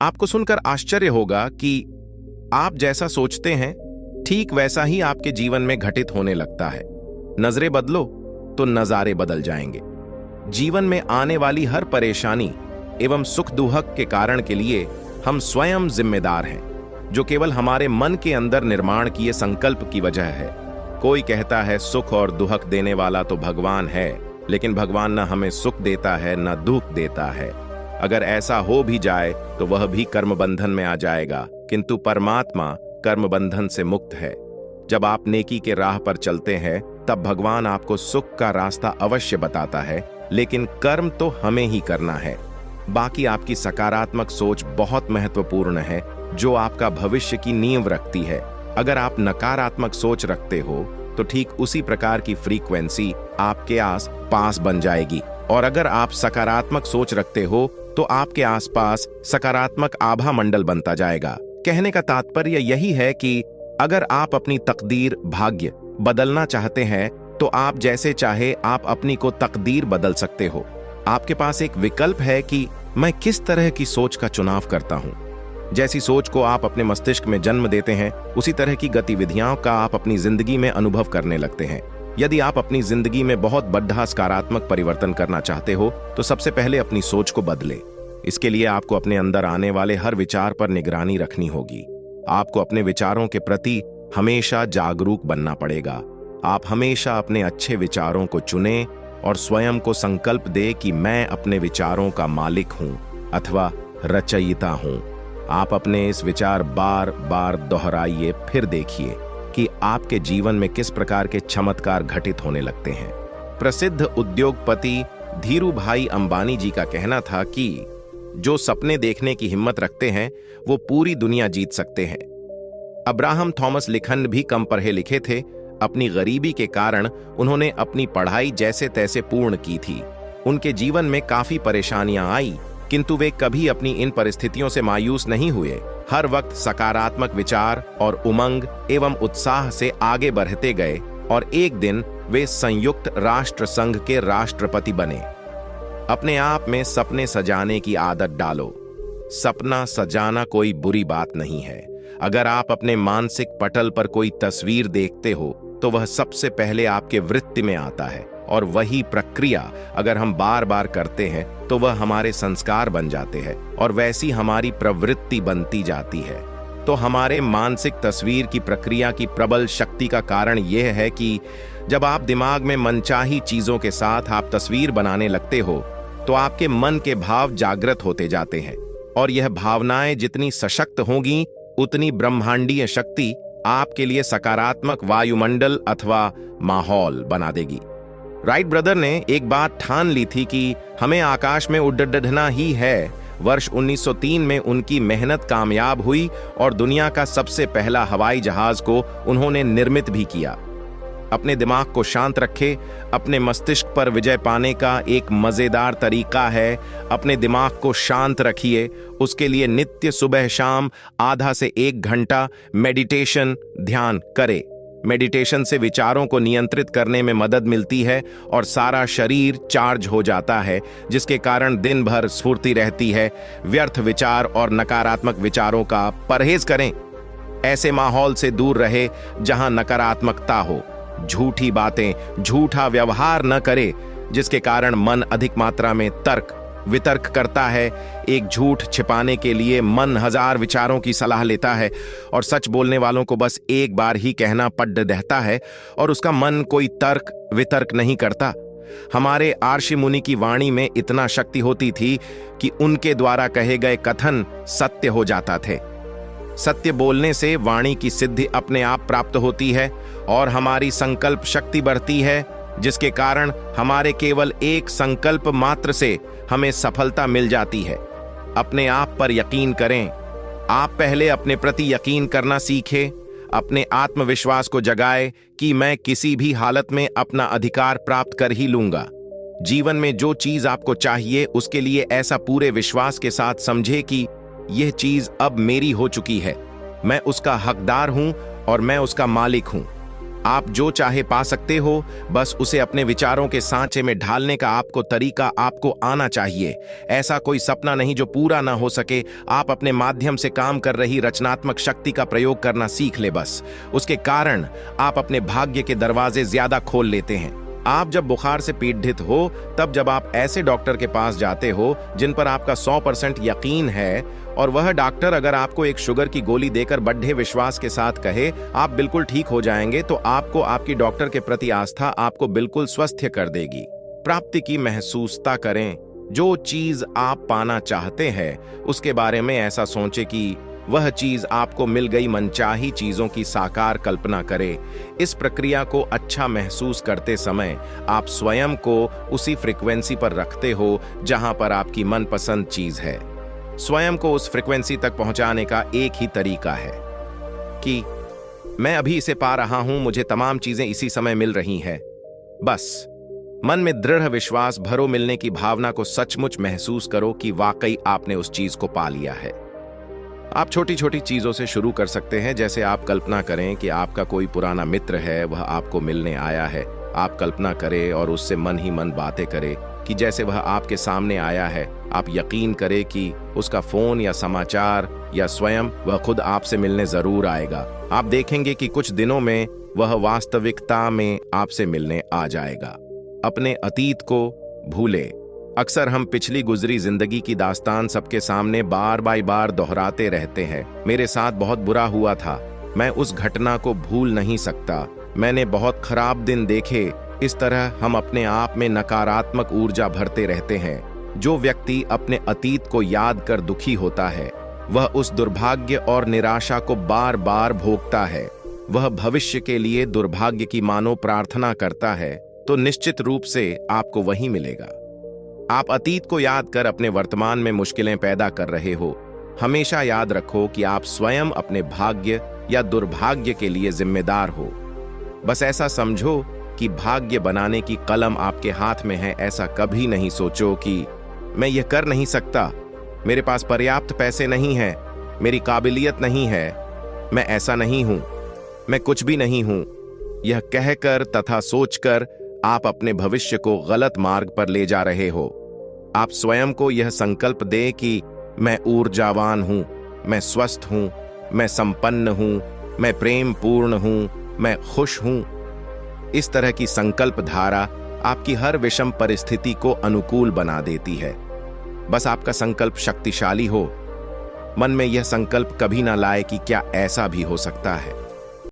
आपको सुनकर आश्चर्य होगा कि आप जैसा सोचते हैं ठीक वैसा ही आपके जीवन में घटित होने लगता है। नजरें बदलो तो नजारे बदल जाएंगे। जीवन में आने वाली हर परेशानी एवं सुख दुख के कारण के लिए हम स्वयं जिम्मेदार हैं, जो केवल हमारे मन के अंदर निर्माण किए संकल्प की वजह है। कोई कहता है सुख और दुख देने वाला तो भगवान है, लेकिन भगवान न हमें सुख देता है न दुख देता है। अगर ऐसा हो भी जाए तो वह भी कर्म बंधन में आ जाएगा, किंतु परमात्मा कर्म बंधन से मुक्त है। जब आप नेकी के राह पर चलते हैं तब भगवान आपको सुख का रास्ता अवश्य बताता है, लेकिन कर्म तो हमें ही करना है। बाकी आपकी सकारात्मक सोच बहुत महत्वपूर्ण है, जो आपका भविष्य की नींव रखती है। अगर आप नकारात्मक सोच रखते हो तो ठीक उसी प्रकार की फ्रीक्वेंसी आपके आस पास बन जाएगी, और अगर आप सकारात्मक सोच रखते हो तो आपके आसपास सकारात्मक आभा मंडल बनता जाएगा। कहने का तात्पर्य यही है कि अगर आप अपनी तकदीर भाग्य बदलना चाहते हैं तो आप जैसे चाहे आप अपनी को तकदीर बदल सकते हो। आपके पास एक विकल्प है कि मैं किस तरह की सोच का चुनाव करता हूं। जैसी सोच को आप अपने मस्तिष्क में जन्म देते हैं, उसी तरह की गतिविधियों का आप अपनी जिंदगी में अनुभव करने लगते हैं। यदि आप अपनी जिंदगी में बहुत बड़ा सकारात्मक परिवर्तन करना चाहते हो तो सबसे पहले अपनी सोच को बदले। इसके लिए आपको अपने अंदर आने वाले हर विचार पर निगरानी रखनी होगी। आपको अपने विचारों के प्रति हमेशा जागरूक बनना पड़ेगा। आप हमेशा अपने अच्छे विचारों को चुनें और स्वयं को संकल्प दे कि मैं अपने विचारों का मालिक हूं अथवा रचयिता हूं। आप अपने इस विचार बार बार दोहराइए, फिर देखिए कि आपके जीवन में किस प्रकार के चमत्कार घटित होने लगते हैं। प्रसिद्ध उद्योगपति धीरूभाई अंबानी जी का कहना था कि जो सपने देखने की हिम्मत रखते हैं वो पूरी दुनिया जीत सकते हैं। अब्राहम थॉमस लिंकन भी कम पढ़े लिखे थे। अपनी गरीबी के कारण उन्होंने अपनी पढ़ाई जैसे तैसे पूर्ण की थी। उनके जीवन में काफी परेशानियां आई, किंतु वे कभी अपनी इन परिस्थितियों से मायूस नहीं हुए। हर वक्त सकारात्मक विचार और उमंग एवं उत्साह से आगे बढ़ते गए और एक दिन वे संयुक्त राष्ट्र संघ के राष्ट्रपति बने। अपने आप में सपने सजाने की आदत डालो। सपना सजाना कोई बुरी बात नहीं है। अगर आप अपने मानसिक पटल पर कोई तस्वीर देखते हो तो वह सबसे पहले आपके वृत्ति में आता है, और वही प्रक्रिया अगर हम बार बार करते हैं तो वह हमारे संस्कार बन जाते हैं और वैसी हमारी प्रवृत्ति बनती जाती है। तो हमारे मानसिक तस्वीर की प्रक्रिया की प्रबल शक्ति का कारण यह है कि जब आप दिमाग में मनचाही चीजों के साथ आप तस्वीर बनाने लगते हो तो आपके मन के भाव जागृत होते जाते हैं, और यह भावनाएं जितनी सशक्त होंगी उतनी ब्रह्मांडीय शक्ति आपके लिए सकारात्मक वायुमंडल अथवा माहौल बना देगी। राइट ब्रदर ने एक बात ठान ली थी कि हमें आकाश में उड़ना ही है। वर्ष 1903 में उनकी मेहनत कामयाब हुई और दुनिया का सबसे पहला हवाई जहाज को उन्होंने निर्मित भी किया। अपने दिमाग को शांत रखें। अपने मस्तिष्क पर विजय पाने का एक मजेदार तरीका है, अपने दिमाग को शांत रखिए। उसके लिए नित्य सुबह शाम आधा से 1 घंटा मेडिटेशन ध्यान करें। मेडिटेशन से विचारों को नियंत्रित करने में मदद मिलती है और सारा शरीर चार्ज हो जाता है, जिसके कारण दिन भर स्फूर्ति रहती है। व्यर्थ विचार और नकारात्मक विचारों का परहेज करें। ऐसे माहौल से दूर रहे जहां नकारात्मकता हो। झूठी बातें, झूठा व्यवहार न करे, जिसके कारण मन अधिक मात्रा में तर्क वितर्क करता है। एक झूठ छिपाने के लिए मन 1000 विचारों की सलाह लेता है, और सच बोलने वालों को बस एक बार ही कहना पड़ रहता है और उसका मन कोई तर्क वितर्क नहीं करता। हमारे आर्षि मुनि की वाणी में इतना शक्ति होती थी कि उनके द्वारा कहे गए कथन सत्य हो जाता थे। सत्य बोलने से वाणी की सिद्धि अपने आप प्राप्त होती है और हमारी संकल्प शक्ति बढ़ती है, जिसके कारण हमारे केवल एक संकल्प मात्र से हमें सफलता मिल जाती है। अपने आप पर यकीन करें। आप पहले अपने प्रति यकीन करना सीखें। अपने आत्मविश्वास को जगाएं कि मैं किसी भी हालत में अपना अधिकार प्राप्त कर ही लूंगा। जीवन में जो चीज आपको चाहिए उसके लिए ऐसा पूरे विश्वास के साथ समझे कि यह चीज अब मेरी हो चुकी है, मैं उसका हकदार हूं और मैं उसका मालिक हूं। आप जो चाहे पा सकते हो, बस उसे अपने विचारों के सांचे में ढालने का आपको तरीका आपको आना चाहिए। ऐसा कोई सपना नहीं जो पूरा ना हो सके। आप अपने माध्यम से काम कर रही रचनात्मक शक्ति का प्रयोग करना सीख ले बस। उसके कारण आप अपने भाग्य के दरवाजे ज्यादा खोल लेते हैं। आप जब बुखार से पीड़ित हो, तब जब आप ऐसे डॉक्टर के पास जाते हो जिन पर आपका 100% यकीन है, और वह डॉक्टर अगर आपको एक शुगर की गोली देकर बड़े विश्वास के साथ कहे आप बिल्कुल ठीक हो जाएंगे, तो आपको आपकी डॉक्टर के प्रति आस्था आपको बिल्कुल स्वस्थ कर देगी। प्राप्ति की महसूसता करें। जो चीज आप पाना चाहते हैं उसके बारे में ऐसा सोचें कि वह चीज आपको मिल गई। मनचाही चीजों की साकार कल्पना करें। इस प्रक्रिया को अच्छा महसूस करते समय आप स्वयं को उसी फ्रीक्वेंसी पर रखते हो जहां पर आपकी मनपसंद चीज है। स्वयं को उस फ्रीक्वेंसी तक पहुंचाने का एक ही तरीका है कि मैं अभी इसे पा रहा हूं, मुझे तमाम चीजें इसी समय मिल रही हैं। बस मन में दृढ़ विश्वास भरो। मिलने की भावना को सचमुच महसूस करो कि वाकई आपने उस चीज को पा लिया है। आप छोटी छोटी चीजों से शुरू कर सकते हैं। जैसे आप कल्पना करें कि आपका कोई पुराना मित्र है, वह आपको मिलने आया है। आप कल्पना करें और उससे मन ही मन बातें करें कि जैसे वह आपके सामने आया है। आप यकीन करें कि उसका फोन या समाचार या स्वयं वह खुद आपसे मिलने जरूर आएगा। आप देखेंगे कि कुछ दिनों में वह वास्तविकता में आपसे मिलने आ जाएगा। अपने अतीत को भूले। अक्सर हम पिछली गुजरी जिंदगी की दास्तान सबके सामने बार बार बार दोहराते रहते हैं। मेरे साथ बहुत बुरा हुआ था, मैं उस घटना को भूल नहीं सकता, मैंने बहुत खराब दिन देखे। इस तरह हम अपने आप में नकारात्मक ऊर्जा भरते रहते हैं। जो व्यक्ति अपने अतीत को याद कर दुखी होता है, वह उस दुर्भाग्य और निराशा को बार बार भोगता है। वह भविष्य के लिए दुर्भाग्य की मानो प्रार्थना करता है, तो निश्चित रूप से आपको वही मिलेगा। आप अतीत को याद कर अपने वर्तमान में मुश्किलें पैदा कर रहे हो। हमेशा याद रखो कि आप स्वयं अपने भाग्य या दुर्भाग्य के लिए जिम्मेदार हो। बस ऐसा समझो कि भाग्य बनाने की कलम आपके हाथ में है। ऐसा कभी नहीं सोचो कि मैं यह कर नहीं सकता, मेरे पास पर्याप्त पैसे नहीं हैं, मेरी काबिलियत नहीं है, मैं ऐसा नहीं हूं, मैं कुछ भी नहीं हूं। यह कहकर तथा सोचकर आप अपने भविष्य को गलत मार्ग पर ले जा रहे हो। आप स्वयं को यह संकल्प दें कि मैं ऊर्जावान हूं, मैं स्वस्थ हूं, मैं संपन्न हूं, मैं प्रेम पूर्ण हूं, मैं खुश हूं। इस तरह की संकल्प धारा आपकी हर विषम परिस्थिति को अनुकूल बना देती है। बस आपका संकल्प शक्तिशाली हो। मन में यह संकल्प कभी ना लाए कि क्या ऐसा भी हो सकता है।